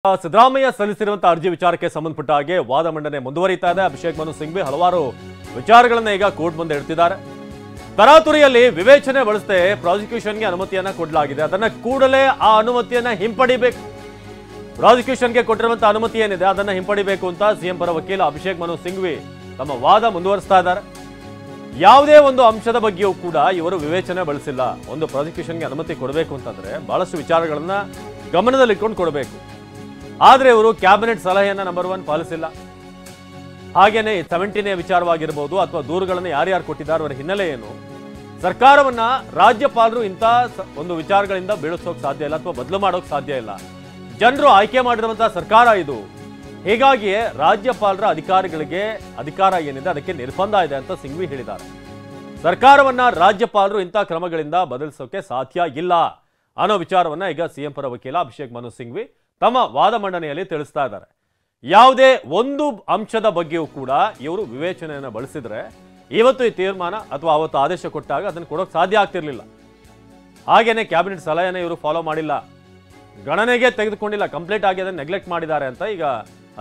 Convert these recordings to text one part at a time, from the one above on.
ಸಿದ್ದರಾಮಯ್ಯ ಸಲ್ಲಿಸಿರುವಂತಹ ಅರ್ಜಿ ವಿಚಾರಕ್ಕೆ ಸಂಬಂಧಪಟ್ಟ ಹಾಗೆ ವಾದ ಮಂಡನೆ ಮುಂದುವರಿತಾ ಇದೆ. ಅಭಿಷೇಕ್ ಮನು ಸಿಂಘ್ವಿ ಹಲವಾರು ವಿಚಾರಗಳನ್ನ ಈಗ ಕೋರ್ಟ್ ಮುಂದೆ ಇಡ್ತಿದ್ದಾರೆ. ತರಾತುರಿಯಲ್ಲಿ ವಿವೇಚನೆ ಬಳಸದೆ ಪ್ರಾಸಿಕ್ಯೂಷನ್ಗೆ ಅನುಮತಿಯನ್ನ ಕೊಡಲಾಗಿದೆ. ಅದನ್ನ ಕೂಡಲೇ ಆ ಅನುಮತಿಯನ್ನ ಹಿಂಪಡಿಬೇಕು. ಪ್ರಾಸಿಕ್ಯೂಷನ್ಗೆ ಕೊಟ್ಟಿರುವಂತಹ ಅನುಮತಿ ಏನಿದೆ ಅದನ್ನ ಹಿಂಪಡಿಬೇಕು ಅಂತ ಸಿಎಂ ಪರ ವಕೀಲ ಅಭಿಷೇಕ್ ಮನು ಸಿಂಘ್ವಿ ತಮ್ಮ ವಾದ ಮುಂದುವರಿಸ್ತಾ ಇದ್ದಾರೆ. ಯಾವುದೇ ಒಂದು ಅಂಶದ ಬಗ್ಗೆಯೂ ಕೂಡ ಇವರು ವಿವೇಚನೆ ಬಳಸಿಲ್ಲ. ಒಂದು ಪ್ರಾಸಿಕ್ಯೂಷನ್ಗೆ ಅನುಮತಿ ಕೊಡಬೇಕು ಅಂತಂದ್ರೆ ಬಹಳಷ್ಟು ವಿಚಾರಗಳನ್ನ ಗಮನದಲ್ಲಿಟ್ಕೊಂಡು ಕೊಡಬೇಕು. ಆದ್ರೆ ಇವರು ಕ್ಯಾಬಿನೆಟ್ ಸಲಹೆಯನ್ನ ನಂಬರ್ 1 ಪಾಲಿಸಿಲ್ಲ. ಹಾಗೇನೆ 17ನೇ ವಿಚಾರವಾಗಿರಬಹುದು ಅಥವಾ ದೂರುಗಳನ್ನು ಯಾರ್ಯಾರು ಕೊಟ್ಟಿದ್ದಾರೆ ಅವರ ಹಿನ್ನೆಲೆ ಏನು, ಸರ್ಕಾರವನ್ನ ರಾಜ್ಯಪಾಲರು ಇಂಥ ಒಂದು ವಿಚಾರಗಳಿಂದ ಬೀಳಿಸೋಕೆ ಸಾಧ್ಯ ಇಲ್ಲ ಅಥವಾ ಬದಲು ಮಾಡೋಕೆ ಸಾಧ್ಯ ಇಲ್ಲ. ಜನರು ಆಯ್ಕೆ ಮಾಡಿರುವಂತಹ ಸರ್ಕಾರ ಇದು. ಹೀಗಾಗಿಯೇ ರಾಜ್ಯಪಾಲರ ಅಧಿಕಾರಿಗಳಿಗೆ ಅಧಿಕಾರ ಏನಿದೆ ಅದಕ್ಕೆ ನಿರ್ಬಂಧ ಇದೆ ಅಂತ ಸಿಂಘ್ವಿ ಹೇಳಿದ್ದಾರೆ. ಸರ್ಕಾರವನ್ನ ರಾಜ್ಯಪಾಲರು ಇಂಥ ಕ್ರಮಗಳಿಂದ ಬದಲಿಸೋಕೆ ಸಾಧ್ಯ ಇಲ್ಲ ಅನ್ನೋ ವಿಚಾರವನ್ನ ಈಗ ಸಿಎಂ ಪರ ವಕೀಲ ಅಭಿಷೇಕ್ ಮನು ಸಿಂಘ್ವಿ ತಮ್ಮ ವಾದ ಮಂಡನೆಯಲ್ಲಿ ತಿಳಿಸ್ತಾ ಇದ್ದಾರೆ. ಯಾವುದೇ ಒಂದು ಅಂಶದ ಬಗ್ಗೆಯೂ ಕೂಡ ಇವರು ವಿವೇಚನೆಯನ್ನು ಬಳಸಿದ್ರೆ ಇವತ್ತು ಈ ತೀರ್ಮಾನ ಅಥವಾ ಅವತ್ತು ಆದೇಶ ಕೊಟ್ಟಾಗ ಅದನ್ನು ಕೊಡೋಕೆ ಸಾಧ್ಯ ಆಗ್ತಿರ್ಲಿಲ್ಲ. ಹಾಗೇನೆ ಕ್ಯಾಬಿನೆಟ್ ಸಲಹೆನ ಇವರು ಫಾಲೋ ಮಾಡಿಲ್ಲ, ಗಣನೆಗೆ ತೆಗೆದುಕೊಂಡಿಲ್ಲ, ಕಂಪ್ಲೀಟ್ ಆಗಿ ಅದನ್ನು ನೆಗ್ಲೆಕ್ಟ್ ಮಾಡಿದ್ದಾರೆ ಅಂತ ಈಗ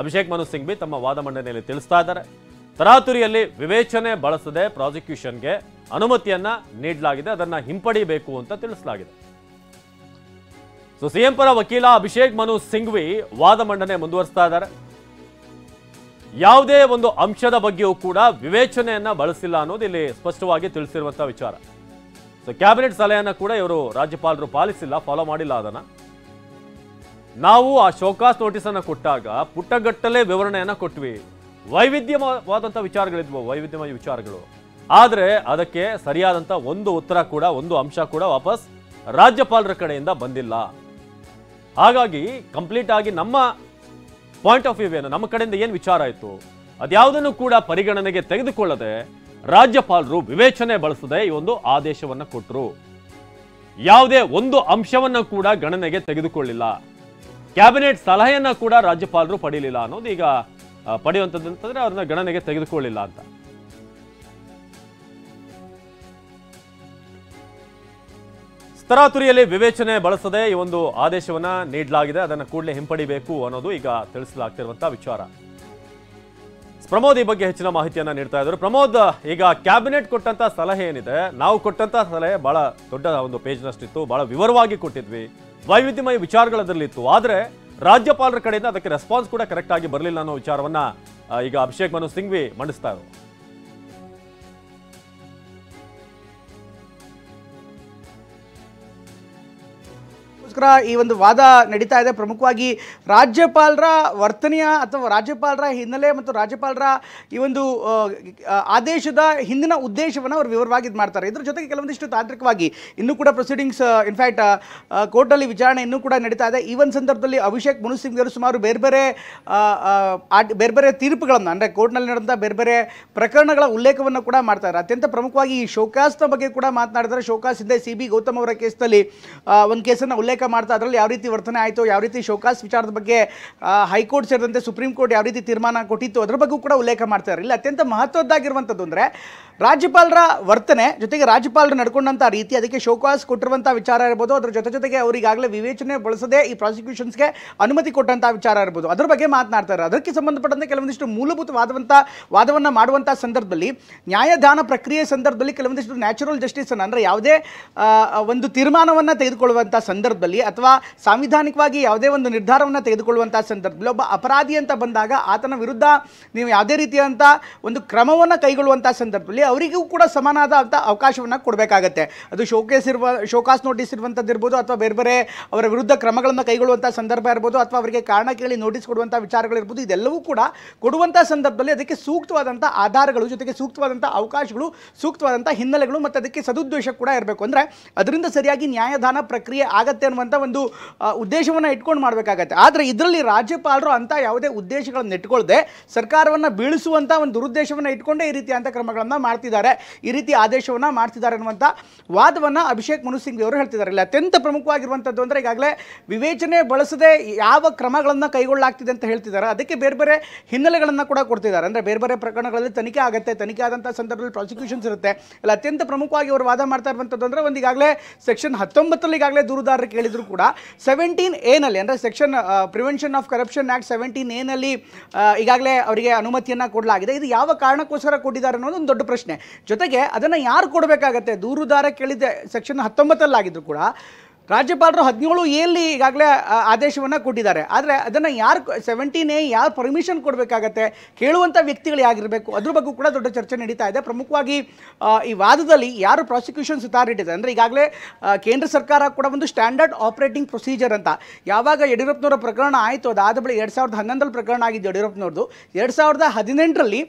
ಅಭಿಷೇಕ್ ಮನು ಸಿಂಘ್ವಿ ತಮ್ಮ ವಾದ ಮಂಡನೆಯಲ್ಲಿ ತಿಳಿಸ್ತಾ ಇದ್ದಾರೆ. ತರಾತುರಿಯಲ್ಲಿ ವಿವೇಚನೆ ಬಳಸದೆ ಪ್ರಾಸಿಕ್ಯೂಷನ್ಗೆ ಅನುಮತಿಯನ್ನ ನೀಡಲಾಗಿದೆ, ಅದನ್ನ ಹಿಂಪಡಿಬೇಕು ಅಂತ ತಿಳಿಸಲಾಗಿದೆ. ಸೊ ಸಿಎಂ ಪರ ವಕೀಲ ಅಭಿಷೇಕ್ ಮನು ಸಿಂಘ್ವಿ ವಾದ ಮಂಡನೆ ಮುಂದುವರಿಸ್ತಾ ಇದ್ದಾರೆ. ಯಾವುದೇ ಒಂದು ಅಂಶದ ಬಗ್ಗೆಯೂ ಕೂಡ ವಿವೇಚನೆಯನ್ನ ಬಳಸಿಲ್ಲ ಅನ್ನೋದು ಇಲ್ಲಿ ಸ್ಪಷ್ಟವಾಗಿ ತಿಳಿಸಿರುವಂತಹ ವಿಚಾರ. ಸೊ ಕ್ಯಾಬಿನೆಟ್ ಸಲಹೆಯನ್ನ ಕೂಡ ಇವರು ರಾಜ್ಯಪಾಲರು ಪಾಲಿಸಿಲ್ಲ, ಫಾಲೋ ಮಾಡಿಲ್ಲ. ಅದನ್ನ ನಾವು ಆ ಶೋಕಾಸ್ ನೋಟಿಸ್ ಅನ್ನ ಕೊಟ್ಟಾಗ ಪುಟ್ಟಗಟ್ಟಲೆ ವಿವರಣೆಯನ್ನ ಕೊಟ್ವಿ. ವೈವಿಧ್ಯವಾದಂತಹ ವಿಚಾರಗಳಿದ್ವು, ವೈವಿಧ್ಯಮಯ ವಿಚಾರಗಳು. ಆದ್ರೆ ಅದಕ್ಕೆ ಸರಿಯಾದಂತ ಒಂದು ಉತ್ತರ ಕೂಡ, ಒಂದು ಅಂಶ ಕೂಡ ವಾಪಸ್ ರಾಜ್ಯಪಾಲರ ಕಡೆಯಿಂದ ಬಂದಿಲ್ಲ. ಹಾಗಾಗಿ ಕಂಪ್ಲೀಟ್ ಆಗಿ ನಮ್ಮ ಪಾಯಿಂಟ್ ಆಫ್ ವ್ಯೂ ಏನು, ನಮ್ಮ ಕಡೆಯಿಂದ ಏನು ವಿಚಾರ ಆಯಿತು ಅದ್ಯಾವುದನ್ನು ಕೂಡ ಪರಿಗಣನೆಗೆ ತೆಗೆದುಕೊಳ್ಳದೆ ರಾಜ್ಯಪಾಲರು ವಿವೇಚನೆ ಬಳಸದೆ ಈ ಒಂದು ಆದೇಶವನ್ನು ಕೊಟ್ಟರು. ಯಾವುದೇ ಒಂದು ಅಂಶವನ್ನು ಕೂಡ ಗಣನೆಗೆ ತೆಗೆದುಕೊಳ್ಳಿಲ್ಲ. ಕ್ಯಾಬಿನೆಟ್ ಸಲಹೆಯನ್ನ ಕೂಡ ರಾಜ್ಯಪಾಲರು ಪಡೀಲಿಲ್ಲ ಅನ್ನೋದು ಈಗ ಪಡೆಯುವಂಥದ್ದಂತಂದ್ರೆ ಅವ್ರನ್ನ ಗಣನೆಗೆ ತೆಗೆದುಕೊಳ್ಳಿಲ್ಲ ಅಂತ. ತರಾತುರಿಯಲ್ಲಿ ವಿವೇಚನೆ ಬಳಸದೆ ಈ ಒಂದು ಆದೇಶವನ್ನ ನೀಡಲಾಗಿದೆ, ಅದನ್ನು ಕೂಡಲೇ ಹಿಂಪಡಿಬೇಕು ಅನ್ನೋದು ಈಗ ತಿಳಿಸಲಾಗ್ತಿರುವಂತಹ ವಿಚಾರ. ಪ್ರಮೋದ್ ಈ ಬಗ್ಗೆ ಹೆಚ್ಚಿನ ಮಾಹಿತಿಯನ್ನ ನೀಡ್ತಾ ಇದ್ದಾರೆ. ಪ್ರಮೋದ್, ಈಗ ಕ್ಯಾಬಿನೆಟ್ ಕೊಟ್ಟಂತ ಸಲಹೆ ಏನಿದೆ, ನಾವು ಕೊಟ್ಟಂತ ಸಲಹೆ ಬಹಳ ದೊಡ್ಡ ಒಂದು ಪೇಜ್ನಷ್ಟಿತ್ತು, ಬಹಳ ವಿವರವಾಗಿ ಕೊಟ್ಟಿದ್ವಿ, ವೈವಿಧ್ಯಮಯ ವಿಚಾರಗಳದರಲ್ಲಿತ್ತು. ಆದ್ರೆ ರಾಜ್ಯಪಾಲರ ಕಡೆಯಿಂದ ಅದಕ್ಕೆ ರೆಸ್ಪಾನ್ಸ್ ಕೂಡ ಕರೆಕ್ಟ್ ಆಗಿ ಬರಲಿಲ್ಲ ಅನ್ನೋ ವಿಚಾರವನ್ನ ಈಗ ಅಭಿಷೇಕ್ ಮನು ಸಿಂಘ್ವಿ ಮಂಡಿಸ್ತಾ ಇದ್ದಾರೆ. ಈ ಒಂದು ವಾದ ನಡೀತಾ ಇದೆ. ಪ್ರಮುಖವಾಗಿ ರಾಜ್ಯಪಾಲರ ವರ್ತನೆಯ ಅಥವಾ ರಾಜ್ಯಪಾಲರ ಹಿನ್ನೆಲೆ ಮತ್ತು ರಾಜ್ಯಪಾಲರ ಈ ಒಂದು ಆದೇಶದ ಹಿಂದಿನ ಉದ್ದೇಶವನ್ನು ಅವರು ವಿವರವಾಗಿ ಇದು ಮಾಡ್ತಾರೆ. ಇದ್ರ ಜೊತೆಗೆ ಕೆಲವೊಂದಿಷ್ಟು ತಾಂತ್ರಿಕವಾಗಿ ಇನ್ನೂ ಕೂಡ ಪ್ರೊಸೀಡಿಂಗ್ಸ್ ಇನ್ಫ್ಯಾಕ್ಟ್ ಕೋರ್ಟಲ್ಲಿ ವಿಚಾರಣೆ ಇನ್ನೂ ಕೂಡ ನಡೀತಾ ಇದೆ. ಈ ಒಂದು ಸಂದರ್ಭದಲ್ಲಿ ಅಭಿಷೇಕ್ ಮನು ಸಿಂಘ್ವಿ ಅವರು ಸುಮಾರು ಬೇರೆ ಬೇರೆ ತೀರ್ಪುಗಳನ್ನು, ಅಂದರೆ ಕೋರ್ಟ್ನಲ್ಲಿ ನಡೆದಂಥ ಬೇರೆ ಬೇರೆ ಪ್ರಕರಣಗಳ ಉಲ್ಲೇಖವನ್ನು ಕೂಡ ಮಾಡ್ತಾರೆ. ಅತ್ಯಂತ ಪ್ರಮುಖವಾಗಿ ಈ ಶೋಕಾಸ್ನ ಬಗ್ಗೆ ಕೂಡ ಮಾತನಾಡಿದ್ದಾರೆ. ಶೋಕಾಸ್ ಹಿಂದೆ CB ಗೌತಮ್ ಅವರ ಕೇಸ್ನಲ್ಲಿ ಒಂದು ಕೇಸನ್ನು ಉಲ್ಲೇಖ ಮಾಡ್ತಾ ಅದರಲ್ಲಿ ಯಾವ ರೀತಿ ವರ್ತನೆ ಆಯಿತು, ಯಾವ ರೀತಿ ಶೋಕಾಸ್ ವಿಚಾರದ ಬಗ್ಗೆ ಹೈಕೋರ್ಟ್ ಸೇರಿದಂತೆ ಸುಪ್ರೀಂ ಕೋರ್ಟ್ ಯಾವ ರೀತಿ ತೀರ್ಮಾನ ಕೊಟ್ಟಿತ್ತು ಅದರ ಬಗ್ಗೆ ಕೂಡ ಉಲ್ಲೇಖ ಮಾಡ್ತಾರೆ. ಇಲ್ಲಿ ಅತ್ಯಂತ ಮಹತ್ವದ್ದಾಗಿರುವಂಥದ್ದು ಅಂದರೆ ರಾಜ್ಯಪಾಲರ ವರ್ತನೆ ಜೊತೆಗೆ ರಾಜ್ಯಪಾಲರು ನಡ್ಕೊಂಡಂಥ ರೀತಿ, ಅದಕ್ಕೆ ಶೋಕಾಸ್ ಕೊಟ್ಟಿರುವಂಥ ವಿಚಾರ ಇರ್ಬೋದು, ಅದರ ಜೊತೆಗೆ ಅವರಿಗಾಗಲೇ ವಿವೇಚನೆ ಬಳಸದೆ ಈ ಪ್ರಾಸಿಕ್ಯೂಷನ್ಸ್ಗೆ ಅನುಮತಿ ಕೊಟ್ಟಂಥ ವಿಚಾರ ಇರ್ಬೋದು, ಅದರ ಬಗ್ಗೆ ಮಾತನಾಡ್ತಾರೆ. ಅದಕ್ಕೆ ಸಂಬಂಧಪಟ್ಟಂತೆ ಕೆಲವೊಂದಿಷ್ಟು ಮೂಲಭೂತವಾದಂಥ ವಾದವನ್ನು ಮಾಡುವಂಥ ಸಂದರ್ಭದಲ್ಲಿ, ನ್ಯಾಯದಾನ ಪ್ರಕ್ರಿಯೆ ಸಂದರ್ಭದಲ್ಲಿ ಕೆಲವೊಂದಿಷ್ಟು ನ್ಯಾಚುರಲ್ ಜಸ್ಟಿಸನ್ನು, ಅಂದರೆ ಯಾವುದೇ ಒಂದು ತೀರ್ಮಾನವನ್ನು ತೆಗೆದುಕೊಳ್ಳುವಂಥ ಸಂದರ್ಭದಲ್ಲಿ ಅಥವಾ ಸಾಂವಿಧಾನಿಕವಾಗಿ ಯಾವುದೇ ಒಂದು ನಿರ್ಧಾರವನ್ನು ತೆಗೆದುಕೊಳ್ಳುವಂಥ ಸಂದರ್ಭದಲ್ಲಿ ಒಬ್ಬ ಅಪರಾಧಿ ಅಂತ ಬಂದಾಗ ಆತನ ವಿರುದ್ಧ ನೀವು ಯಾವುದೇ ರೀತಿಯಾದಂಥ ಒಂದು ಕ್ರಮವನ್ನು ಕೈಗೊಳ್ಳುವಂಥ ಸಂದರ್ಭದಲ್ಲಿ ಅವರಿಗೂ ಕೂಡ ಸಮಾನವಾದಂಥ ಅವಕಾಶವನ್ನು ಕೊಡಬೇಕಾಗತ್ತೆ. ಅದು ಶೋಕಾಸ್ ನೋಟಿಸ್ ಇರುವಂಥದ್ದು ಇರ್ಬೋದು, ಅಥವಾ ಬೇರೆ ಬೇರೆ ಅವರ ವಿರುದ್ಧ ಕ್ರಮಗಳನ್ನು ಕೈಗೊಳ್ಳುವಂಥ ಸಂದರ್ಭ ಇರ್ಬೋದು, ಅಥವಾ ಅವರಿಗೆ ಕಾರಣ ಕೇಳಿ ನೋಟಿಸ್ ಕೊಡುವಂಥ ವಿಚಾರಗಳಿರ್ಬೋದು, ಇದೆಲ್ಲವೂ ಕೂಡ ಕೊಡುವಂಥ ಸಂದರ್ಭದಲ್ಲಿ ಅದಕ್ಕೆ ಸೂಕ್ತವಾದಂಥ ಆಧಾರಗಳು, ಜೊತೆಗೆ ಸೂಕ್ತವಾದಂಥ ಅವಕಾಶಗಳು, ಸೂಕ್ತವಾದಂಥ ಹಿನ್ನೆಲೆಗಳು ಮತ್ತು ಅದಕ್ಕೆ ಸದುದ್ದೇಶ ಕೂಡ ಇರಬೇಕು. ಅಂದರೆ ಅದರಿಂದ ಸರಿಯಾಗಿ ನ್ಯಾಯದಾನ ಪ್ರಕ್ರಿಯೆ ಆಗತ್ತೆ ಅನ್ನುವಂಥ ಒಂದು ಉದ್ದೇಶವನ್ನು ಇಟ್ಕೊಂಡು ಮಾಡಬೇಕಾಗತ್ತೆ. ಆದರೆ ಇದರಲ್ಲಿ ರಾಜ್ಯಪಾಲರು ಅಂತ ಯಾವುದೇ ಉದ್ದೇಶಗಳನ್ನು ಇಟ್ಕೊಳ್ಳದೆ ಸರ್ಕಾರವನ್ನು ಬೀಳಿಸುವಂಥ ಒಂದು ದುರುದ್ದೇಶವನ್ನು ಇಟ್ಕೊಂಡೇ ಈ ರೀತಿಯಂಥ ಕ್ರಮಗಳನ್ನು ಮಾಡ್ತಿದ್ದಾರೆ, ಈ ರೀತಿ ಆದೇಶವನ್ನು ಮಾಡ್ತಿದ್ದಾರೆ ಅನ್ನುವಂಥ ವಾದವನ್ನು ಅಭಿಷೇಕ್ ಮನು ಸಿಂಘ್ವಿ ಅವರು ಹೇಳ್ತಿದ್ದಾರೆ. ಇಲ್ಲಿ ಅತ್ಯಂತ ಪ್ರಮುಖವಾಗಿರುವಂಥದ್ದು ಅಂದರೆ ಈಗಾಗಲೇ ವಿವೇಚನೆ ಬಳಸದೆ ಯಾವ ಕ್ರಮಗಳನ್ನು ಕೈಗೊಳ್ಳಲಾಗ್ತಿದೆ ಅಂತ ಹೇಳ್ತಿದ್ದಾರೆ. ಅದಕ್ಕೆ ಬೇರೆ ಬೇರೆ ಹಿನ್ನೆಲೆಗಳನ್ನು ಕೂಡ ಕೊಡ್ತಿದ್ದಾರೆ. ಅಂದರೆ ಬೇರೆ ಬೇರೆ ಪ್ರಕರಣಗಳಲ್ಲಿ ತನಿಖೆ ಆಗುತ್ತೆ, ತನಿಖೆ ಆದಂಥ ಸಂದರ್ಭದಲ್ಲಿ ಪ್ರಾಸಿಕ್ಯೂಷನ್ಸ್ ಇರುತ್ತೆ. ಇಲ್ಲ ಅತ್ಯಂತ ಪ್ರಮುಖವಾಗಿ ಅವರು ವಾದ ಮಾಡ್ತಾ ಇರುವಂಥದ್ದು ಅಂದರೆ ಒಂದು ಈಗಾಗಲೇ ಸೆಕ್ಷನ್ 19 ಈಗಾಗಲೇ ದೂರುದಾರರು ಕೇಳಿದ್ದಾರೆ ಮಾಡಿದ್ರು ಕೂಡ 17A ನಲ್ಲಿ ಅಂದರೆ section prevention of corruption act 17A ನಲ್ಲಿ ಈಗಾಗಲೇ ಅವರಿಗೆ ಅನುಮತಿಯನ್ನು ಕೊಡಲಾಗಿದೆ. ಇದು ಯಾವ ಕಾರಣಕ್ಕೋಸ್ಕರ ಕೊಟ್ಟಿದ್ದಾರೆ ಅನ್ನೋದು ಒಂದು ದೊಡ್ಡ ಪ್ರಶ್ನೆ. ಜೊತೆಗೆ ಅದನ್ನು ಯಾರು ಕೊಡಬೇಕಾಗತ್ತೆ? ದೂರುದಾರ ಕೇಳಿದ ಸೆಕ್ಷನ್ 19 ಕೂಡ ರಾಜ್ಯಪಾಲರು 17A ಈಗಾಗಲೇ ಆದೇಶವನ್ನು ಕೊಟ್ಟಿದ್ದಾರೆ. ಆದರೆ ಅದನ್ನು ಯಾರು 17A ಯಾರು ಪರ್ಮಿಷನ್ ಕೊಡಬೇಕಾಗತ್ತೆ, ಕೇಳುವಂಥ ವ್ಯಕ್ತಿಗಳು ಯಾಗಿರಬೇಕು, ಅದ್ರ ಬಗ್ಗೆ ಕೂಡ ದೊಡ್ಡ ಚರ್ಚೆ ನಡೀತಾ ಇದೆ. ಪ್ರಮುಖವಾಗಿ ಈ ವಾದದಲ್ಲಿ ಯಾರು ಪ್ರಾಸಿಕ್ಯೂಷನ್ಸ್ ಅಥಾರಿಟಿ ಇದೆ ಅಂದರೆ ಈಗಾಗಲೇ ಕೇಂದ್ರ ಸರ್ಕಾರ ಕೂಡ ಒಂದು ಸ್ಟ್ಯಾಂಡರ್ಡ್ ಆಪರೇಟಿಂಗ್ ಪ್ರೊಸೀಜರ್ ಅಂತ, ಯಾವಾಗ ಯಡಿಯೂರಪ್ಪನವರ ಪ್ರಕರಣ ಆಯಿತು ಅದಾದ ಬಳಿ 2011 ಪ್ರಕರಣ ಆಗಿದ್ದು ಯಡಿಯೂರಪ್ಪನವ್ರದ್ದು, 2018ರಲ್ಲಿ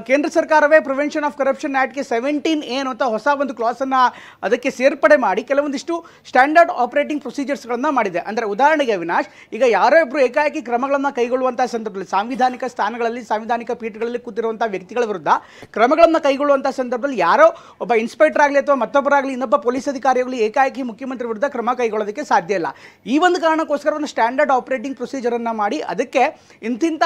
ಕೇಂದ್ರ ಸರ್ಕಾರವೇ ಪ್ರಿವೆನ್ಷನ್ ಆಫ್ ಕರಪ್ಷನ್ ಆ್ಯಕ್ಟ್ಗೆ 17A ಅನ್ನುವಂಥ ಹೊಸ ಒಂದು ಕ್ಲಾಸನ್ನು ಅದಕ್ಕೆ ಸೇರ್ಪಡೆ ಮಾಡಿ ಕೆಲವೊಂದಿಷ್ಟು ಸ್ಟ್ಯಾಂಡರ್ಡ್ ಆಪರೇಟಿಂಗ್ ಪ್ರೊಸೀಜರ್ಸ್ಗಳನ್ನು ಮಾಡಿದೆ. ಅಂದರೆ ಉದಾಹರಣೆಗೆ ಅವಿನಾಶ್, ಈಗ ಯಾರೋ ಒಬ್ಬರು ಏಕಾಏಕಿ ಕ್ರಮಗಳನ್ನು ಕೈಗೊಳ್ಳುವಂಥ ಸಂದರ್ಭದಲ್ಲಿ ಸಾಂವಿಧಾನಿಕ ಸ್ಥಾನಗಳಲ್ಲಿ ಸಾಂವಿಧಾನಿಕ ಪೀಠಗಳಲ್ಲಿ ಕೂತಿರುವಂಥ ವ್ಯಕ್ತಿಗಳ ವಿರುದ್ಧ ಕ್ರಮಗಳನ್ನು ಕೈಗೊಳ್ಳುವಂಥ ಸಂದರ್ಭದಲ್ಲಿ ಯಾರೋ ಒಬ್ಬ ಇನ್ಸ್ಪೆಕ್ಟರ್ ಆಗಲಿ ಅಥವಾ ಮತ್ತೊಬ್ಬರಾಗಲಿ ಇನ್ನೊಬ್ಬ ಪೊಲೀಸ್ ಅಧಿಕಾರಿಯಾಗಲಿ ಏಕಾಏಕಿ ಮುಖ್ಯಮಂತ್ರಿ ವಿರುದ್ಧ ಕ್ರಮ ಕೈಗೊಳ್ಳೋದಕ್ಕೆ ಸಾಧ್ಯ ಇಲ್ಲ. ಈ ಒಂದು ಕಾರಣಕ್ಕೋಸ್ಕರ ಒಂದು ಸ್ಟ್ಯಾಂಡರ್ಡ್ ಆಪರೇಟಿಂಗ್ ಪ್ರೊಸೀಜರನ್ನು ಮಾಡಿ ಅದಕ್ಕೆ ಇಂತಿಂಥ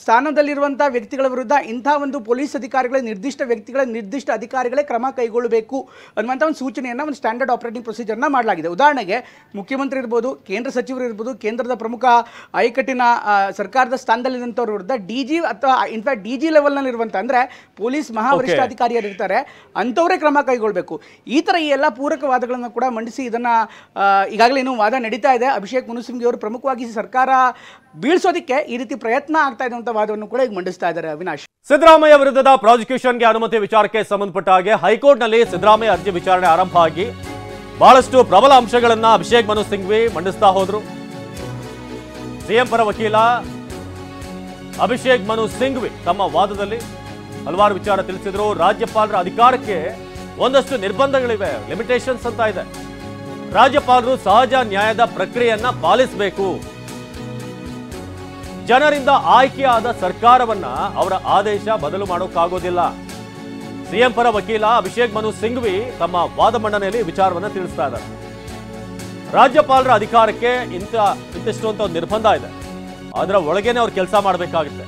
ಸ್ಥಾನದಲ್ಲಿರುವಂಥ ವ್ಯಕ್ತಿಗಳ ವಿರುದ್ಧ ಇಂಥ ಒಂದು ಪೊಲೀಸ್ ಅಧಿಕಾರಿಗಳ ನಿರ್ದಿಷ್ಟ ಅಧಿಕಾರಿಗಳೇ ಕ್ರಮ ಕೈಗೊಳ್ಳಬೇಕು ಅನ್ನುವಂಥ ಒಂದು ಸೂಚನೆಯನ್ನು ಒಂದು ಸ್ಟ್ಯಾಂಡರ್ಡ್ ಆಪರೇಟಿಂಗ್ ಪ್ರೊಸೀಜರ್ನ ಮಾಡಲಾಗಿದೆ. ಉದಾಹರಣೆಗೆ ಮುಖ್ಯಮಂತ್ರಿ ಇರ್ಬೋದು, ಕೇಂದ್ರ ಸಚಿವರು ಇರ್ಬೋದು, ಕೇಂದ್ರದ ಪ್ರಮುಖ ಆಯಕಟ್ಟಿನ ಸರ್ಕಾರದ ಸ್ಥಾನದಲ್ಲಿರುವಂಥವ್ರ ವಿರುದ್ಧ DG ಅಥವಾ ಇನ್ಫ್ಯಾಕ್ಟ್ DG ಲೆವೆಲ್ನಲ್ಲಿರುವಂಥ ಅಂದರೆ ಪೊಲೀಸ್ ಮಹಾವರಿಷ್ಠಾಧಿಕಾರಿಯರು ಇರ್ತಾರೆ, ಅಂಥವರೇ ಕ್ರಮ ಕೈಗೊಳ್ಳಬೇಕು. ಈ ಥರ ಈ ಎಲ್ಲ ಪೂರಕವಾದಗಳನ್ನು ಕೂಡ ಮಂಡಿಸಿ ಇದನ್ನು ಈಗಾಗಲೇ ಇನ್ನೂ ವಾದ ನಡೀತಾ ಇದೆ. ಅಭಿಷೇಕ್ ಮನು ಸಿಂಘ್ವಿ ಅವರು ಪ್ರಮುಖವಾಗಿ ಸರ್ಕಾರ ಬೀಳ್ಸೋದಕ್ಕೆ ಈ ರೀತಿ ಪ್ರಯತ್ನ ಆಗ್ತಾ ಇದೆ ಅಂತ ವಾದವನ್ನು ಕೂಡ ಈಗ ಮಂಡಿಸ್ತಾ ಇದ್ದಾರೆ. ಅವಿನಾಶ್, ಸಿದ್ದರಾಮಯ್ಯ ವಿರುದ್ಧದ ಪ್ರಾಸಿಕ್ಯೂಷನ್ಗೆ ಅನುಮತಿ ವಿಚಾರಕ್ಕೆ ಸಂಬಂಧಪಟ್ಟ ಹಾಗೆ ಹೈಕೋರ್ಟ್ನಲ್ಲಿ ಸಿದ್ದರಾಮಯ್ಯ ಅರ್ಜಿ ವಿಚಾರಣೆ ಆರಂಭ ಆಗಿ ಬಹಳಷ್ಟು ಪ್ರಬಲ ಅಂಶಗಳನ್ನ ಅಭಿಷೇಕ್ ಮನು ಸಿಂಘ್ವಿ ಮಂಡಿಸ್ತಾ ಹೋದ್ರು. ಸಿಎಂ ಪರ ವಕೀಲ ಅಭಿಷೇಕ್ ಮನು ಸಿಂಘ್ವಿ ತಮ್ಮ ವಾದದಲ್ಲಿ ಹಲವಾರು ವಿಚಾರ ತಿಳಿಸಿದ್ರು. ರಾಜ್ಯಪಾಲರ ಅಧಿಕಾರಕ್ಕೆ ಒಂದಷ್ಟು ನಿರ್ಬಂಧಗಳಿವೆ, ಲಿಮಿಟೇಷನ್ಸ್ ಅಂತ ಇದೆ. ರಾಜ್ಯಪಾಲರು ಸಹಜ ನ್ಯಾಯದ ಪ್ರಕ್ರಿಯೆಯನ್ನ ಪಾಲಿಸಬೇಕು. ಜನರಿಂದ ಆಯ್ಕೆಯಾದ ಸರ್ಕಾರವನ್ನ ಅವರ ಆದೇಶ ಬದಲು ಮಾಡೋಕ್ಕಾಗೋದಿಲ್ಲ. ಸಿಎಂ ಪರ ವಕೀಲ ಅಭಿಷೇಕ್ ಮನು ಸಿಂಘ್ವಿ ತಮ್ಮ ವಾದ ಮಂಡನೆಯಲ್ಲಿ ವಿಚಾರವನ್ನ ತಿಳಿಸ್ತಾ ಇದ್ದಾರೆ. ರಾಜ್ಯಪಾಲರ ಅಧಿಕಾರಕ್ಕೆ ಇಂತಿಷ್ಟು ಅಂತ ಒಂದು ನಿರ್ಬಂಧ ಇದೆ, ಅದರ ಒಳಗೇನೆ ಅವ್ರು ಕೆಲಸ ಮಾಡಬೇಕಾಗುತ್ತೆ.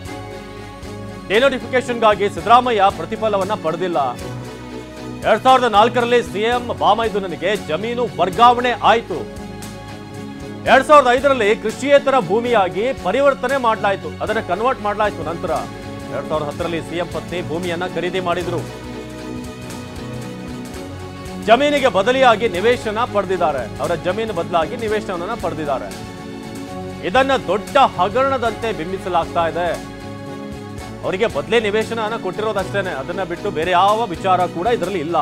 ಡಿನೋಟಿಫಿಕೇಶನ್ಗಾಗಿ ಸಿದ್ದರಾಮಯ್ಯ ಪ್ರತಿಫಲವನ್ನ ಪಡೆದಿಲ್ಲ. 2004ರಲ್ಲಿ ಸಿಎಂ ಬಾಮೈದುನನಿಗೆ ಜಮೀನು ವರ್ಗಾವಣೆ ಆಯಿತು. 2005ರಲ್ಲಿ ಕೃಷಿಯೇತರ ಭೂಮಿಯಾಗಿ ಪರಿವರ್ತನೆ ಮಾಡಲಾಯಿತು, ಅದನ್ನ ಕನ್ವರ್ಟ್ ಮಾಡಲಾಯಿತು. ನಂತರ 2010ರಲ್ಲಿ ಸಿಎಂ ಪತ್ನಿ ಭೂಮಿಯನ್ನ ಖರೀದಿ ಮಾಡಿದ್ರು. ಜಮೀನಿಗೆ ಬದಲಿಯಾಗಿ ನಿವೇಶನ ಪಡೆದಿದ್ದಾರೆ, ಅವರ ಜಮೀನು ಬದಲಾಗಿ ನಿವೇಶನವನ್ನ ಪಡೆದಿದ್ದಾರೆ. ಇದನ್ನ ದೊಡ್ಡ ಹಗರಣದಂತೆ ಬಿಂಬಿಸಲಾಗ್ತಾ ಇದೆ. ಅವರಿಗೆ ಬದಲೇ ನಿವೇಶನ ಕೊಟ್ಟಿರೋದಷ್ಟೇನೆ, ಅದನ್ನ ಬಿಟ್ಟು ಬೇರೆ ಯಾವ ವಿಚಾರ ಕೂಡ ಇದರಲ್ಲಿ ಇಲ್ಲ.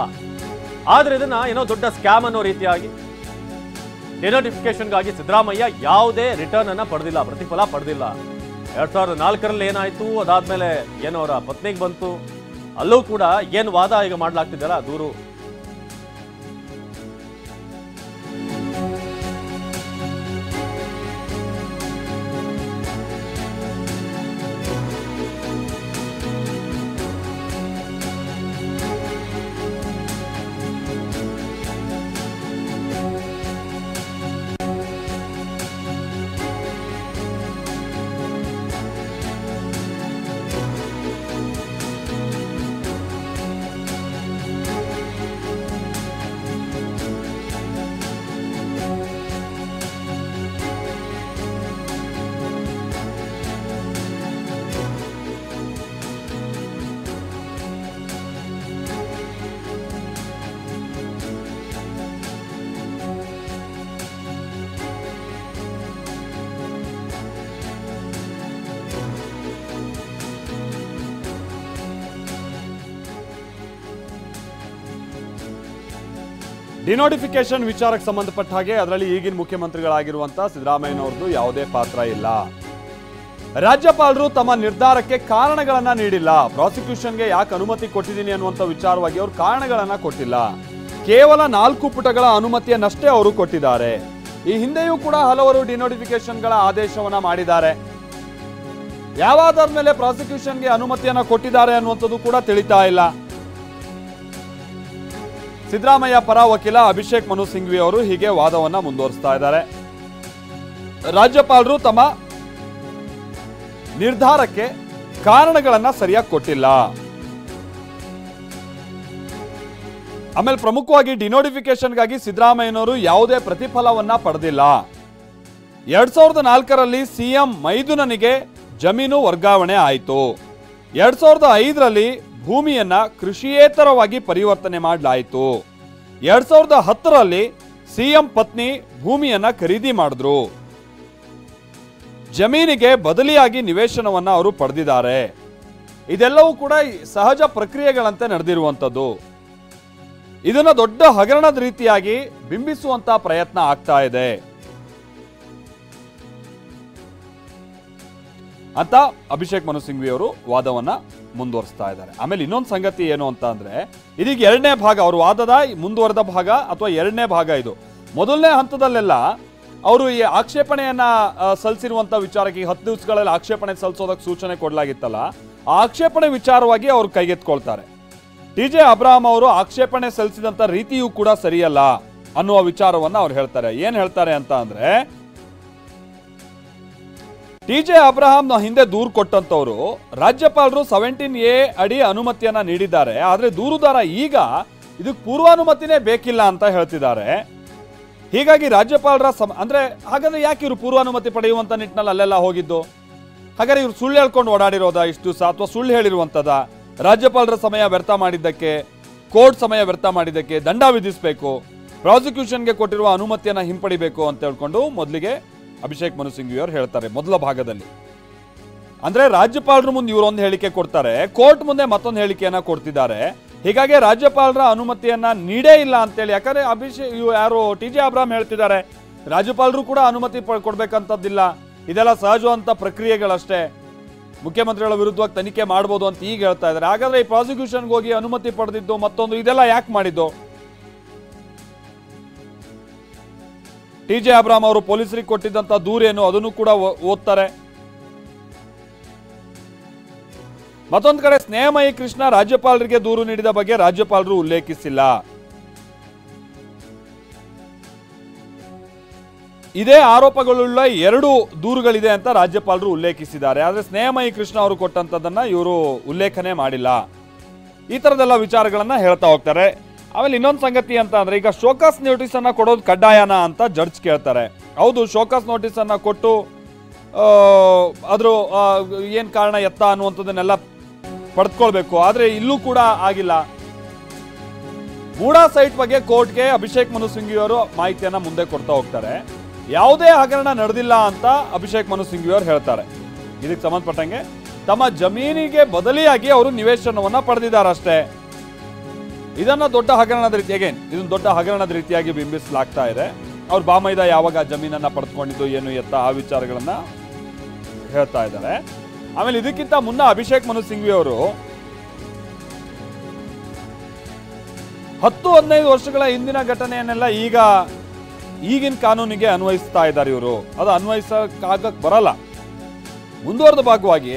ಆದ್ರೆ ಇದನ್ನ ಏನೋ ದೊಡ್ಡ ಸ್ಕ್ಯಾಮ್ ಅನ್ನೋ ರೀತಿಯಾಗಿ ಡಿನೋಟಿಫಿಕೇಶನ್ಗಾಗಿ ಸಿದ್ದರಾಮಯ್ಯ ಯಾವುದೇ ರಿಟರ್ನ್ ಅನ್ನ ಪಡೆದಿಲ್ಲ, ಪ್ರತಿಫಲ ಪಡೆದಿಲ್ಲ. 2004ರಲ್ಲಿ ಏನಾಯ್ತು, ಅದಾದ್ಮೇಲೆ ಏನೋ ಅವರ ಪತ್ನಿಗೆ ಬಂತು, ಅಲ್ಲೂ ಕೂಡ ಏನು ವಾದ ಈಗ ಮಾಡ್ಲಾಗ್ತಿದ್ದಲ್ಲ ದೂರು. ಡಿನೋಟಿಫಿಕೇಶನ್ ವಿಚಾರಕ್ಕೆ ಸಂಬಂಧಪಟ್ಟ ಹಾಗೆ ಅದರಲ್ಲಿ ಈಗಿನ ಮುಖ್ಯಮಂತ್ರಿಗಳಾಗಿರುವಂತ ಸಿದ್ದರಾಮಯ್ಯನವರದು ಯಾವುದೇ ಪಾತ್ರ ಇಲ್ಲ. ರಾಜ್ಯಪಾಲರು ತಮ್ಮ ನಿರ್ಧಾರಕ್ಕೆ ಕಾರಣಗಳನ್ನ ನೀಡಿಲ್ಲ. ಪ್ರಾಸಿಕ್ಯೂಷನ್ಗೆ ಯಾಕೆ ಅನುಮತಿ ಕೊಟ್ಟಿದ್ದೀನಿ ಅನ್ನುವಂಥ ವಿಚಾರವಾಗಿ ಅವರು ಕಾರಣಗಳನ್ನ ಕೊಟ್ಟಿಲ್ಲ. ಕೇವಲ 4 ಪುಟಗಳ ಅನುಮತಿಯನ್ನಷ್ಟೇ ಅವರು ಕೊಟ್ಟಿದ್ದಾರೆ. ಈ ಹಿಂದೆಯೂ ಕೂಡ ಹಲವರು ಡಿನೋಟಿಫಿಕೇಶನ್ಗಳ ಆದೇಶವನ್ನ ಮಾಡಿದ್ದಾರೆ. ಯಾವ ಆಧಾರದ ಮೇಲೆ ಪ್ರಾಸಿಕ್ಯೂಷನ್ಗೆ ಅನುಮತಿಯನ್ನ ಕೊಟ್ಟಿದ್ದಾರೆ ಅನ್ನುವಂಥದ್ದು ಕೂಡ ತಿಳಿತಾ ಇಲ್ಲ. ಸಿದ್ದರಾಮಯ್ಯ ಪರ ವಕೀಲ ಅಭಿಷೇಕ್ ಮನು ಸಿಂಘ್ವಿ ಅವರು ಹೀಗೆ ವಾದವನ್ನ ಮುಂದುವರಿಸ್ತಾ ಇದ್ದಾರೆ. ರಾಜ್ಯಪಾಲರು ತಮ್ಮ ನಿರ್ಧಾರಕ್ಕೆ ಕಾರಣಗಳನ್ನ ಸರಿಯಾಗಿ ಕೊಟ್ಟಿಲ್ಲ. ಆಮೇಲೆ ಪ್ರಮುಖವಾಗಿ ಡಿನೋಟಿಫಿಕೇಶನ್ಗಾಗಿ ಸಿದ್ದರಾಮಯ್ಯನವರು ಯಾವುದೇ ಪ್ರತಿಫಲವನ್ನ ಪಡೆದಿಲ್ಲ. 2004ರಲ್ಲಿ ಸಿಎಂ ಮೈದುನನಿಗೆ ಜಮೀನು ವರ್ಗಾವಣೆ ಆಯಿತು. 2005ರಲ್ಲಿ ಭೂಮಿಯನ್ನ ಕೃಷಿಯೇತರವಾಗಿ ಪರಿವರ್ತನೆ ಮಾಡಲಾಯಿತು. 2010ರಲ್ಲಿ ಸಿಎಂ ಪತ್ನಿ ಭೂಮಿಯನ್ನ ಖರೀದಿ ಮಾಡಿದ್ರು. ಜಮೀನಿಗೆ ಬದಲಿಯಾಗಿ ನಿವೇಶನವನ್ನ ಅವರು ಪಡೆದಿದ್ದಾರೆ. ಇದೆಲ್ಲವೂ ಕೂಡ ಸಹಜ ಪ್ರಕ್ರಿಯೆಗಳಂತೆ ನಡೆದಿರುವಂಥದ್ದು. ಇದನ್ನ ದೊಡ್ಡ ಹಗರಣದ ರೀತಿಯಾಗಿ ಬಿಂಬಿಸುವಂತ ಪ್ರಯತ್ನ ಆಗ್ತಾ ಇದೆ ಅಂತ ಅಭಿಷೇಕ್ ಮನು ಸಿಂಘ್ವಿ ಅವರು ವಾದವನ್ನ ಮುಂದುವರಿಸ್ತಾ ಇದ್ದಾರೆ. ಆಮೇಲೆ ಇನ್ನೊಂದು ಸಂಗತಿ ಏನು ಅಂತ ಅಂದ್ರೆ, ಇದೀಗ ಎರಡನೇ ಭಾಗ, ಅವರು ವಾದದ ಮುಂದುವರೆದ ಭಾಗ ಅಥವಾ ಎರಡನೇ ಭಾಗ ಇದು. ಮೊದಲನೇ ಹಂತದಲ್ಲೆಲ್ಲ ಅವರು ಈ ಆಕ್ಷೇಪಣೆಯನ್ನ ಸಲ್ಲಿಸಿರುವಂತ ವಿಚಾರಕ್ಕೆ 10 ದಿವಸಗಳಲ್ಲಿ ಆಕ್ಷೇಪಣೆ ಸಲ್ಲಿಸೋದಕ್ಕೆ ಸೂಚನೆ ಕೊಡಲಾಗಿತ್ತಲ್ಲ, ಆ ಆಕ್ಷೇಪಣೆ ವಿಚಾರವಾಗಿ ಅವರು ಕೈಗೆತ್ಕೊಳ್ತಾರೆ. ಟಿ.ಜೆ. ಅಬ್ರಹಾಂ ಅವರು ಆಕ್ಷೇಪಣೆ ಸಲ್ಲಿಸಿದಂತ ರೀತಿಯೂ ಕೂಡ ಸರಿಯಲ್ಲ ಅನ್ನುವ ವಿಚಾರವನ್ನ ಅವ್ರು ಹೇಳ್ತಾರೆ. ಏನ್ ಹೇಳ್ತಾರೆ ಅಂತ ಅಂದ್ರೆ, ಟಿ.ಜೆ. ಅಬ್ರಹಾಂ ಹಿಂದೆ ದೂರು ಕೊಟ್ಟಂತವರು ರಾಜ್ಯಪಾಲರು 17A ಅಡಿ ಅನುಮತಿಯನ್ನ ನೀಡಿದ್ದಾರೆ. ಆದ್ರೆ ದೂರುದಾರ ಈಗ ಇದಕ್ಕೆ ಪೂರ್ವಾನುಮತಿನೇ ಬೇಕಿಲ್ಲ ಅಂತ ಹೇಳ್ತಿದ್ದಾರೆ. ಹೀಗಾಗಿ ರಾಜ್ಯಪಾಲರ ಅಂದ್ರೆ ಹಾಗಾದ್ರೆ ಯಾಕೆ ಇವರು ಪೂರ್ವಾನುಮತಿ ಪಡೆಯುವಂತ ನಿಟ್ಟಿನಲ್ಲಿ ಅಲ್ಲೆಲ್ಲ ಹೋಗಿದ್ದು? ಹಾಗಾದ್ರೆ ಇವರು ಸುಳ್ಳು ಹೇಳ್ಕೊಂಡು ಓಡಾಡಿರೋದ ಇಷ್ಟು ದಿವಸ, ಅಥವಾ ಸುಳ್ಳು ಹೇಳಿರುವಂತದ? ರಾಜ್ಯಪಾಲರ ಸಮಯ ವ್ಯರ್ಥ ಮಾಡಿದ್ದಕ್ಕೆ, ಕೋರ್ಟ್ ಸಮಯ ವ್ಯರ್ಥ ಮಾಡಿದ್ದಕ್ಕೆ ದಂಡ ವಿಧಿಸಬೇಕು, ಪ್ರಾಸಿಕ್ಯೂಷನ್ಗೆ ಕೊಟ್ಟಿರುವ ಅನುಮತಿಯನ್ನ ಹಿಂಪಡಿಬೇಕು ಅಂತ ಹೇಳ್ಕೊಂಡು ಮೊದಲಿಗೆ ಅಭಿಷೇಕ್ ಮನು ಸಿಂಘ್ವಿ ಅವರು ಹೇಳ್ತಾರೆ ಮೊದಲ ಭಾಗದಲ್ಲಿ. ಅಂದ್ರೆ ರಾಜ್ಯಪಾಲರ ಮುಂದೆ ಇವರು ಒಂದು ಹೇಳಿಕೆ ಕೊಡ್ತಾರೆ, ಕೋರ್ಟ್ ಮುಂದೆ ಮತ್ತೊಂದು ಹೇಳಿಕೆಯನ್ನ ಕೊಡ್ತಿದ್ದಾರೆ. ಹೀಗಾಗಿ ರಾಜ್ಯಪಾಲರ ಅನುಮತಿಯನ್ನ ನೀಡೇ ಇಲ್ಲ ಅಂತೇಳಿ, ಯಾಕಂದ್ರೆ ಯಾರು ಟಿ.ಜೆ. ಅಬ್ರಹಾಂ ಹೇಳ್ತಿದ್ದಾರೆ ರಾಜ್ಯಪಾಲರು ಕೂಡ ಅನುಮತಿ ಕೊಡ್ಬೇಕಂತದ್ದಿಲ್ಲ, ಇದೆಲ್ಲ ಸಹಜವಂತ ಪ್ರಕ್ರಿಯೆಗಳಷ್ಟೇ, ಮುಖ್ಯಮಂತ್ರಿಗಳ ವಿರುದ್ಧವಾಗಿ ತನಿಖೆ ಮಾಡಬಹುದು ಅಂತ ಈಗ ಹೇಳ್ತಾ ಇದ್ದಾರೆ. ಹಾಗಾದ್ರೆ ಈ ಪ್ರಾಸಿಕ್ಯೂಷನ್ಗೆ ಹೋಗಿ ಅನುಮತಿ ಪಡೆದಿದ್ದು ಮತ್ತೊಂದು ಇದೆಲ್ಲ ಯಾಕೆ ಮಾಡಿದ್ದು? ಟಿ.ಜೆ. ಅಬ್ರಹಾಂ ಅವರು ಪೊಲೀಸರಿಗೆ ಕೊಟ್ಟಿದ್ದಂತ ದೂರೇನು ಅದನ್ನು ಕೂಡ ಓದ್ತಾರೆ. ಮತ್ತೊಂದು ಕಡೆ ಸ್ನೇಹಮಯಿ ಕೃಷ್ಣ ರಾಜ್ಯಪಾಲರಿಗೆ ದೂರು ನೀಡಿದ ಬಗ್ಗೆ ರಾಜ್ಯಪಾಲರು ಉಲ್ಲೇಖಿಸಿಲ್ಲ. ಇದೇ ಆರೋಪಗಳುಳ್ಳ 2 ದೂರುಗಳಿದೆ ಅಂತ ರಾಜ್ಯಪಾಲರು ಉಲ್ಲೇಖಿಸಿದ್ದಾರೆ. ಆದ್ರೆ ಸ್ನೇಹಮಯಿ ಕೃಷ್ಣ ಅವರು ಕೊಟ್ಟಂತದನ್ನ ಇವರು ಉಲ್ಲೇಖನೆ ಮಾಡಿಲ್ಲ. ಈ ತರದೆಲ್ಲ ವಿಚಾರಗಳನ್ನ ಹೇಳ್ತಾ ಹೋಗ್ತಾರೆ. ಆಮೇಲೆ ಇನ್ನೊಂದು ಸಂಗತಿ ಅಂತ ಅಂದ್ರೆ, ಈಗ ಶೋಕಾಸ್ ನೋಟಿಸ್ ಅನ್ನ ಕೊಡೋದು ಕಡ್ಡಾಯನ ಅಂತ ಜಡ್ಜ್ ಕೇಳ್ತಾರೆ. ಹೌದು, ಶೋಕಾಸ್ ನೋಟಿಸ್ ಅನ್ನ ಕೊಟ್ಟು ಅದ್ರ ಏನ್ ಕಾರಣ ಎತ್ತ ಅನ್ನುವಂಥದ್ದನ್ನೆಲ್ಲ ಪಡೆದುಕೊಳ್ಬೇಕು. ಆದ್ರೆ ಇಲ್ಲೂ ಕೂಡ ಆಗಿಲ್ಲ. ಮೂಡಾ ಸೈಟ್ ಬಗ್ಗೆ ಕೋರ್ಟ್ಗೆ ಅಭಿಷೇಕ್ ಮನು ಸಿಂಘ್ವಿ ಅವರು ಮಾಹಿತಿಯನ್ನ ಮುಂದೆ ಕೊಡ್ತಾ ಹೋಗ್ತಾರೆ. ಯಾವುದೇ ಹಗರಣ ನಡೆದಿಲ್ಲ ಅಂತ ಅಭಿಷೇಕ್ ಮನು ಸಿಂಘ್ವಿ ಅವರು ಹೇಳ್ತಾರೆ. ಇದಕ್ಕೆ ಸಂಬಂಧಪಟ್ಟಂಗೆ ತಮ್ಮ ಜಮೀನಿಗೆ ಬದಲಿಯಾಗಿ ಅವರು ನಿವೇಶನವನ್ನ ಪಡೆದಿದ್ದಾರೆ ಅಷ್ಟೇ. ಇದನ್ನ ದೊಡ್ಡ ಹಗರಣದ ರೀತಿ, ಇದನ್ನ ದೊಡ್ಡ ಹಗರಣದ ರೀತಿಯಾಗಿ ಬಿಂಬಿಸಲಾಗ್ತಾ ಇದೆ. ಅವ್ರು ಬಾಮೈದ ಯಾವಾಗ ಜಮೀನನ್ನ ಪಡೆದುಕೊಂಡಿದ್ದು ಏನು ಎತ್ತ ಆ ವಿಚಾರಗಳನ್ನ ಹೇಳ್ತಾ ಇದ್ದಾರೆ. ಆಮೇಲೆ ಇದಕ್ಕಿಂತ ಮುನ್ನ ಅಭಿಷೇಕ್ ಮನು ಸಿಂಘ್ವಿ ಅವರು 10-15 ವರ್ಷಗಳ ಹಿಂದಿನ ಘಟನೆಯನ್ನೆಲ್ಲ ಈಗಿನ ಕಾನೂನಿಗೆ ಅನ್ವಯಿಸ್ತಾ ಇದ್ದಾರೆ ಇವರು. ಅದು ಅನ್ವಯಿಸಕ್ಕಾಗಕ್ ಬರಲ್ಲ. ಮುಂದುವರೆದ ಭಾಗವಾಗಿ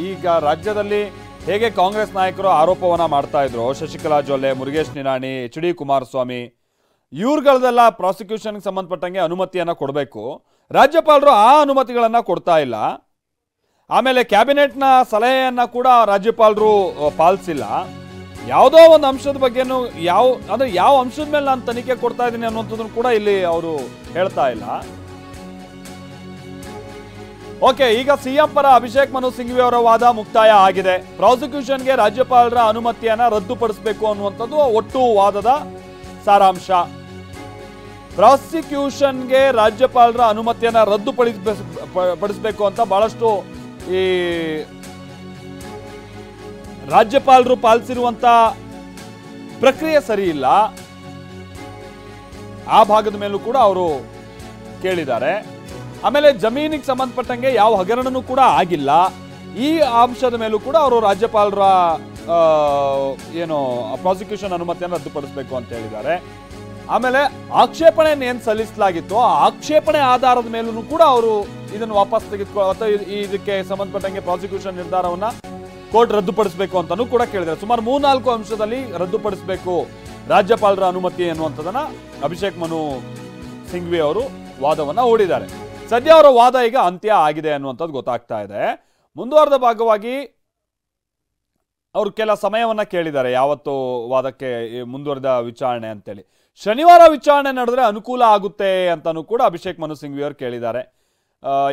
ಈಗ ರಾಜ್ಯದಲ್ಲಿ ಹೇಗೆ ಕಾಂಗ್ರೆಸ್ ನಾಯಕರು ಆರೋಪವನ್ನ ಮಾಡ್ತಾ ಇದ್ರು, ಶಶಿಕಲಾ ಜೊಲ್ಲೆ, ಮುರುಗೇಶ್ ನಿರಾಣಿ, ಎಚ್.ಡಿ. ಕುಮಾರಸ್ವಾಮಿ, ಇವ್ರುಗಳದೆಲ್ಲ ಪ್ರಾಸಿಕ್ಯೂಷನ್ಗೆ ಸಂಬಂಧಪಟ್ಟಂಗೆ ಅನುಮತಿಯನ್ನ ಕೊಡಬೇಕು. ರಾಜ್ಯಪಾಲರು ಆ ಅನುಮತಿಗಳನ್ನ ಕೊಡ್ತಾ ಇಲ್ಲ. ಆಮೇಲೆ ಕ್ಯಾಬಿನೆಟ್ನ ಸಲಹೆಯನ್ನ ಕೂಡ ರಾಜ್ಯಪಾಲರು ಪಾಲಿಸಿಲ್ಲ. ಯಾವುದೋ ಒಂದು ಅಂಶದ ಬಗ್ಗೆನೂ ಯಾವ ಅಂಶದ ಮೇಲೆ ನಾನು ತನಿಖೆ ಕೊಡ್ತಾ ಇದ್ದೀನಿ ಅನ್ನುವಂಥದ್ದನ್ನು ಕೂಡ ಇಲ್ಲಿ ಅವರು ಹೇಳ್ತಾ ಇಲ್ಲ. ಓಕೆ, ಈಗ ಸಿಎಂ ಪರ ಅಭಿಷೇಕ್ ಮನು ಸಿಂಘ್ವಿ ಅವರ ವಾದ ಮುಕ್ತಾಯ ಆಗಿದೆ. ಪ್ರಾಸಿಕ್ಯೂಷನ್ಗೆ ರಾಜ್ಯಪಾಲರ ಅನುಮತಿಯನ್ನ ರದ್ದುಪಡಿಸಬೇಕು ಅನ್ನುವಂಥದ್ದು ಒಟ್ಟು ವಾದದ ಸಾರಾಂಶ. ಪ್ರಾಸಿಕ್ಯೂಷನ್ಗೆ ರಾಜ್ಯಪಾಲರ ಅನುಮತಿಯನ್ನ ರದ್ದುಪಡಿಸಬೇಕು ಅಂತ ಬಹಳಷ್ಟು ಈ ರಾಜ್ಯಪಾಲರು ಪಾಲಿಸಿರುವಂತ ಪ್ರಕ್ರಿಯೆ ಸರಿ ಇಲ್ಲ. ಆ ಭಾಗದ ಮೇಲೂ ಕೂಡ ಅವರು ಕೇಳಿದ್ದಾರೆ. ಆಮೇಲೆ ಜಮೀನಿಗೆ ಸಂಬಂಧಪಟ್ಟಂಗೆ ಯಾವ ಹಗರಣನೂ ಕೂಡ ಆಗಿಲ್ಲ. ಈ ಅಂಶದ ಮೇಲೂ ಕೂಡ ಅವರು ರಾಜ್ಯಪಾಲರ ಏನು ಪ್ರಾಸಿಕ್ಯೂಷನ್ ಅನುಮತಿಯನ್ನು ರದ್ದುಪಡಿಸಬೇಕು ಅಂತ ಹೇಳಿದ್ದಾರೆ. ಆಮೇಲೆ ಆಕ್ಷೇಪಣೆಯನ್ನು ಏನು ಸಲ್ಲಿಸಲಾಗಿತ್ತು ಆ ಆಕ್ಷೇಪಣೆ ಆಧಾರದ ಮೇಲೂ ಕೂಡ ಅವರು ಇದನ್ನು ವಾಪಸ್ ಅಥವಾ ಇದಕ್ಕೆ ಸಂಬಂಧಪಟ್ಟಂಗೆ ಪ್ರಾಸಿಕ್ಯೂಷನ್ ನಿರ್ಧಾರವನ್ನ ಕೋರ್ಟ್ ರದ್ದುಪಡಿಸಬೇಕು ಅಂತಾನೂ ಕೂಡ ಕೇಳಿದ್ದಾರೆ. ಸುಮಾರು 3-4 ಅಂಶದಲ್ಲಿ ರದ್ದುಪಡಿಸಬೇಕು ರಾಜ್ಯಪಾಲರ ಅನುಮತಿ ಎನ್ನುವಂಥದ್ದನ್ನ ಅಭಿಷೇಕ್ ಮನು ಸಿಂಘ್ವಿ ಅವರು ವಾದವನ್ನ ಹೂಡಿದ್ದಾರೆ. ಸದ್ಯ ಅವರ ವಾದ ಈಗ ಅಂತ್ಯ ಆಗಿದೆ ಅನ್ನುವಂಥದ್ದು ಗೊತ್ತಾಗ್ತಾ ಇದೆ. ಮುಂದುವರೆದ ಭಾಗವಾಗಿ ಅವರು ಕೆಲ ಸಮಯವನ್ನ ಕೇಳಿದ್ದಾರೆ ಯಾವತ್ತು ವಾದಕ್ಕೆ ಮುಂದುವರೆದ ವಿಚಾರಣೆ ಅಂತೇಳಿ. ಶನಿವಾರ ವಿಚಾರಣೆ ನಡೆದ್ರೆ ಅನುಕೂಲ ಆಗುತ್ತೆ ಅಂತಾನೂ ಕೂಡ ಅಭಿಷೇಕ್ ಮನು ಸಿಂಘ್ವಿ ಅವರು ಕೇಳಿದ್ದಾರೆ.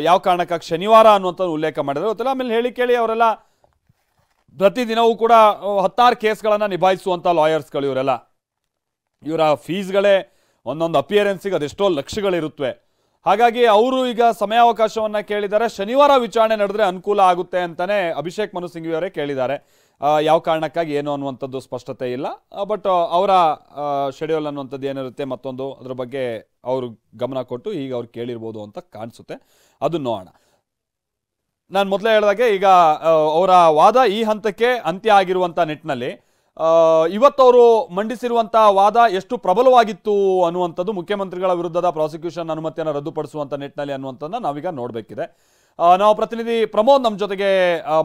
ಯಾವ ಕಾರಣಕ್ಕಾಗಿ ಶನಿವಾರ ಅನ್ನುವಂಥ ಉಲ್ಲೇಖ ಮಾಡಿದ್ರೆ ಗೊತ್ತಿಲ್ಲ. ಆಮೇಲೆ ಹೇಳಿ ಕೇಳಿ ಅವರೆಲ್ಲ ಪ್ರತಿದಿನವೂ ಕೂಡ 10 ಕೇಸ್ಗಳನ್ನು ನಿಭಾಯಿಸುವಂಥ ಲಾಯರ್ಸ್ಗಳು ಇವರೆಲ್ಲ. ಇವರ ಫೀಸ್ಗಳೇ ಒಂದೊಂದು ಅಪಿಯರೆನ್ಸಿಗೆ ಅದೆಷ್ಟೋ ಲಕ್ಷಗಳಿರುತ್ತವೆ. ಹಾಗಾಗಿ ಅವರು ಈಗ ಸಮಯಾವಕಾಶವನ್ನ ಕೇಳಿದ್ದಾರೆ. ಶನಿವಾರ ವಿಚಾರಣೆ ನಡೆದ್ರೆ ಅನುಕೂಲ ಆಗುತ್ತೆ ಅಂತಾನೆ ಅಭಿಷೇಕ್ ಮನು ಸಿಂಘ್ವಿ ಅವರೇ ಕೇಳಿದ್ದಾರೆ. ಯಾವ ಕಾರಣಕ್ಕಾಗಿ ಏನು ಅನ್ನುವಂಥದ್ದು ಸ್ಪಷ್ಟತೆ ಇಲ್ಲ. ಬಟ್ ಅವರ ಶೆಡ್ಯೂಲ್ ಅನ್ನುವಂಥದ್ದು ಏನಿರುತ್ತೆ ಮತ್ತೊಂದು ಅದ್ರ ಬಗ್ಗೆ ಅವರು ಗಮನ ಕೊಟ್ಟು ಈಗ ಅವ್ರು ಕೇಳಿರ್ಬೋದು ಅಂತ ಕಾಣಿಸುತ್ತೆ. ಅದನ್ನು ನೋಡೋಣ. ನಾನು ಮೊದಲೇ ಹೇಳಿದಾಗೆ ಈಗ ಅವರ ವಾದ ಈ ಹಂತಕ್ಕೆ ಅಂತ್ಯ ಆಗಿರುವಂಥ ನಿಟ್ಟಿನಲ್ಲಿ ಇವತ್ತವರು ಮಂಡಿಸಿರುವಂಥ ವಾದ ಎಷ್ಟು ಪ್ರಬಲವಾಗಿತ್ತು ಅನ್ನುವಂಥದ್ದು, ಮುಖ್ಯಮಂತ್ರಿಗಳ ವಿರುದ್ಧದ ಪ್ರಾಸಿಕ್ಯೂಷನ್ ಅನುಮತಿಯನ್ನು ರದ್ದುಪಡಿಸುವಂಥ ನಿಟ್ಟಿನಲ್ಲಿ ಅನ್ನುವಂಥದ್ದನ್ನ ನಾವೀಗ ನೋಡಬೇಕಿದೆ. ನಾವು ಪ್ರತಿನಿಧಿ ಪ್ರಮೋದ್ ನಮ್ಮ ಜೊತೆಗೆ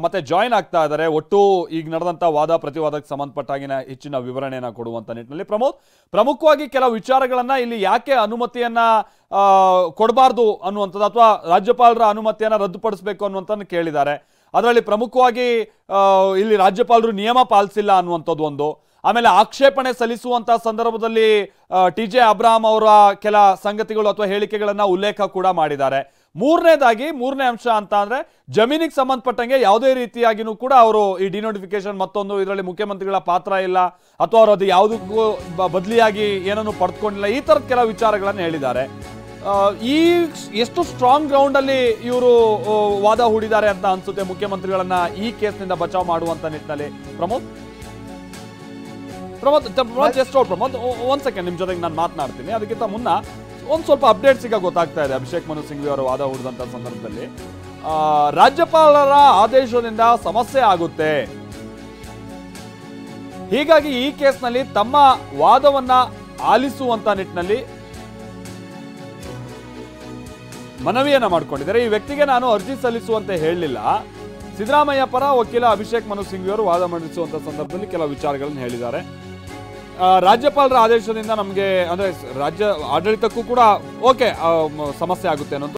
ಮತ್ತೆ ಜಾಯಿನ್ ಆಗ್ತಾ ಇದ್ದಾರೆ. ಒಟ್ಟು ಈಗ ನಡೆದಂಥ ವಾದ ಪ್ರತಿವಾದಕ್ಕೆ ಸಂಬಂಧಪಟ್ಟಾಗಿನ ಹೆಚ್ಚಿನ ವಿವರಣೆಯನ್ನು ಕೊಡುವಂಥ ನಿಟ್ಟಿನಲ್ಲಿ. ಪ್ರಮೋದ್, ಪ್ರಮುಖವಾಗಿ ಕೆಲವು ವಿಚಾರಗಳನ್ನ ಇಲ್ಲಿ ಯಾಕೆ ಅನುಮತಿಯನ್ನ ಕೊಡಬಾರ್ದು ಅನ್ನುವಂಥದ್ದು ಅಥವಾ ರಾಜ್ಯಪಾಲರ ಅನುಮತಿಯನ್ನ ರದ್ದುಪಡಿಸಬೇಕು ಅನ್ನುವಂಥದ್ದು ಕೇಳಿದ್ದಾರೆ. ಅದರಲ್ಲಿ ಪ್ರಮುಖವಾಗಿ ಇಲ್ಲಿ ರಾಜ್ಯಪಾಲರು ನಿಯಮ ಪಾಲಿಸಿಲ್ಲ ಅನ್ನುವಂಥದ್ದು ಒಂದು. ಆಮೇಲೆ ಆಕ್ಷೇಪಣೆ ಸಲ್ಲಿಸುವಂತ ಸಂದರ್ಭದಲ್ಲಿ TJ ಅಬ್ರಾಹಂ ಅವರ ಕೆಲ ಸಂಗತಿಗಳು ಅಥವಾ ಹೇಳಿಕೆಗಳನ್ನ ಉಲ್ಲೇಖ ಕೂಡ ಮಾಡಿದ್ದಾರೆ. ಮೂರನೇ ಅಂಶ ಅಂತ ಅಂದ್ರೆ ಜಮೀನಿಗೆ ಸಂಬಂಧಪಟ್ಟಂಗೆ ಯಾವುದೇ ರೀತಿಯಾಗಿನೂ ಕೂಡ ಅವರು ಈ ಡಿನೋಟಿಫಿಕೇಶನ್ ಮತ್ತೊಂದು ಇದರಲ್ಲಿ ಮುಖ್ಯಮಂತ್ರಿಗಳ ಪಾತ್ರ ಇಲ್ಲ ಅಥವಾ ಅವರು ಅದು ಯಾವುದಕ್ಕೂ ಬದಲಿಯಾಗಿ ಏನನ್ನು ಪಡೆದುಕೊಂಡಿಲ್ಲ, ಈ ತರದ ಕೆಲ ವಿಚಾರಗಳನ್ನು ಹೇಳಿದ್ದಾರೆ. ಈ ಎಷ್ಟು ಸ್ಟ್ರಾಂಗ್ ಗ್ರೌಂಡ್ ಅಲ್ಲಿ ಇವರು ವಾದ ಹೂಡಿದ್ದಾರೆ ಅಂತ ಅನ್ಸುತ್ತೆ ಮುಖ್ಯಮಂತ್ರಿಗಳನ್ನ ಈ ಕೇಸ್ನಿಂದ ಬಚಾವ್ ಮಾಡುವಂತ ನಿಟ್ಟಿನಲ್ಲಿ. ಪ್ರಮೋದ್ ಒಂದ್ ಸೆಕೆಂಡ್ ನಿಮ್ ಜೊತೆಗೆ ನಾನು ಮಾತನಾಡ್ತೀನಿ. ಅದಕ್ಕಿಂತ ಮುನ್ನ ಒಂದ್ ಸ್ವಲ್ಪ ಅಪ್ಡೇಟ್ಸ್ ಈಗ ಗೊತ್ತಾಗ್ತಾ ಇದೆ. ಅಭಿಷೇಕ್ ಮನು ಸಿಂಘ್ವಿ ಅವರು ವಾದ ಹೂಡಿದಂತ ಸಂದರ್ಭದಲ್ಲಿ ರಾಜ್ಯಪಾಲರ ಆದೇಶದಿಂದ ಸಮಸ್ಯೆ ಆಗುತ್ತೆ, ಹೀಗಾಗಿ ಈ ಕೇಸ್ನಲ್ಲಿ ತಮ್ಮ ವಾದವನ್ನ ಆಲಿಸುವಂತ ನಿಟ್ಟಿನಲ್ಲಿ ಮನವಿಯನ್ನ ಮಾಡಿಕೊಂಡಿದ್ದಾರೆ. ಈ ವ್ಯಕ್ತಿಗೆ ನಾನು ಅರ್ಜಿ ಸಲ್ಲಿಸುವಂತೆ ಹೇಳಲಿಲ್ಲ. ಸಿದ್ದರಾಮಯ್ಯ ಪರ ವಕೀಲ ಅಭಿಷೇಕ್ ಮನು ಸಿಂಘ್ವಿ ಅವರು ವಾದ ಮಂಡಿಸುವಂತ ಸಂದರ್ಭದಲ್ಲಿ ಕೆಲವು ವಿಚಾರಗಳನ್ನು ಹೇಳಿದ್ದಾರೆ. ರಾಜ್ಯಪಾಲರ ಆದೇಶದಿಂದ ನಮಗೆ ಅಂದ್ರೆ ರಾಜ್ಯ ಆಡಳಿತಕ್ಕೂ ಕೂಡ ಸಮಸ್ಯೆ ಆಗುತ್ತೆ ಅನ್ನೋದು